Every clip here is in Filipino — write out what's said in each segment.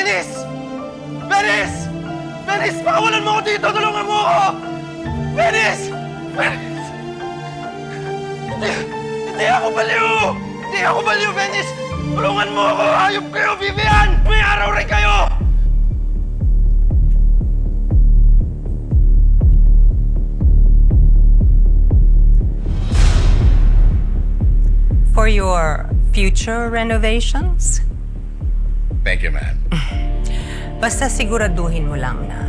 Venice! Venice! Venice! Pakawalan mo ako dito! Tulungan mo ako! Venice! Venice! Hindi ako baliw! Hindi ako baliw, Venice! Tulungan mo ako! Hayop kayo, Vivian! May araw rin kayo! For your future renovations? Thank you, ma'am. Basta siguraduhin mo lang na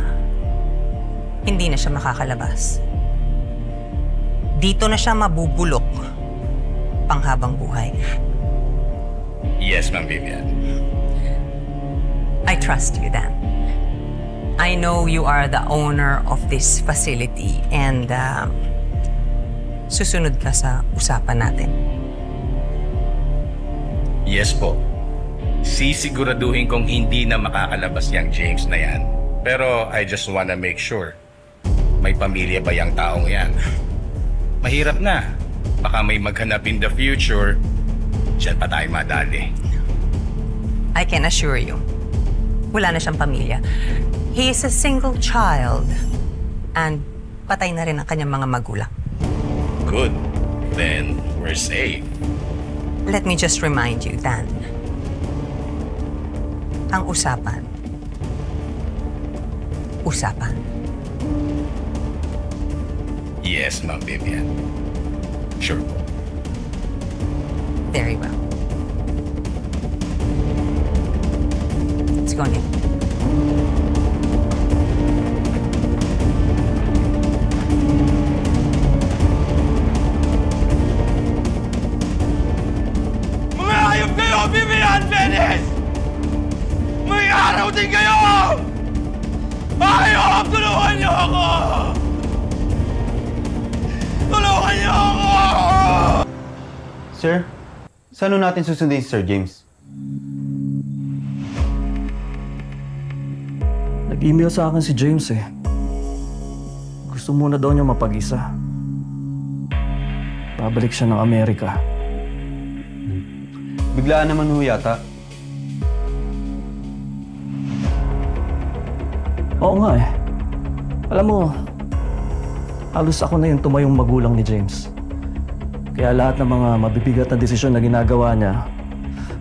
hindi na siya makakalabas. Dito na siya mabubulok panghabang buhay. Yes, Ma'am Vivian. I trust you, Dan. I know you are the owner of this facility and susunod ka sa usapan natin. Yes po. Sisiguraduhin kong hindi na makakalabas yung James na yan. Pero I just wanna make sure. May pamilya ba yung taong yan? Mahirap na. Baka may maghanap in the future. Diyan pa tayo madali. I can assure you, wala na siyang pamilya. He is a single child. And patay na rin ang kanyang mga magulang. Good. Then we're safe. Let me just remind you, Dan. Ang usapan. Usapan. Yes, Ma'am Vivian. Sure po. Very well. Let's go, Nick. Mga hayop kayo, Vivian! Venice! May araw din kayo! Hayop! Tulungan niyo ako! Tulungan niyo ako! Sir, saan natin susundin si Sir James? Nag-email sa akin si James eh. Gusto muna daw niya mapag-isa. Babalik siya ng Amerika. Biglaan naman ho yata. Oo nga eh. Alam mo, halos ako na yung tumayong magulang ni James. Kaya lahat ng mga mabibigat na desisyon na ginagawa niya,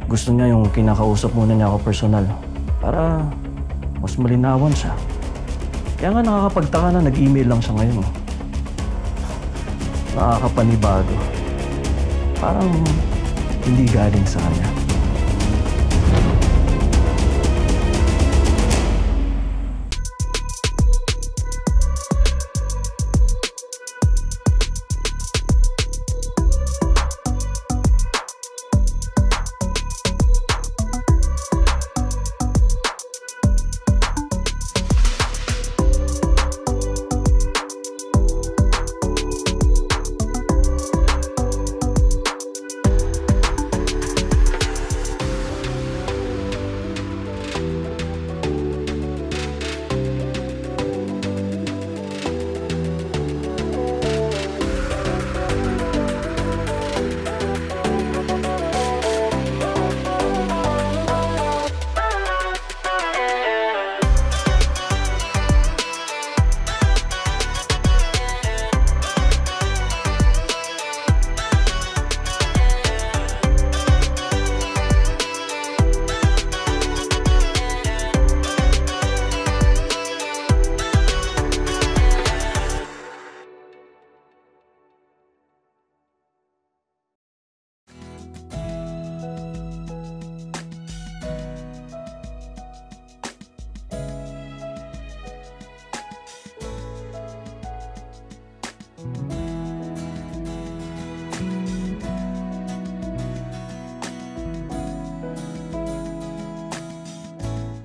gusto niya yung kinakausap muna niya ako personal. Para mas malinawan siya. Kaya nga nakakapagtaka na nag-email lang siya ngayon. Nakakapanibago. Parang hindi galing sa kanya.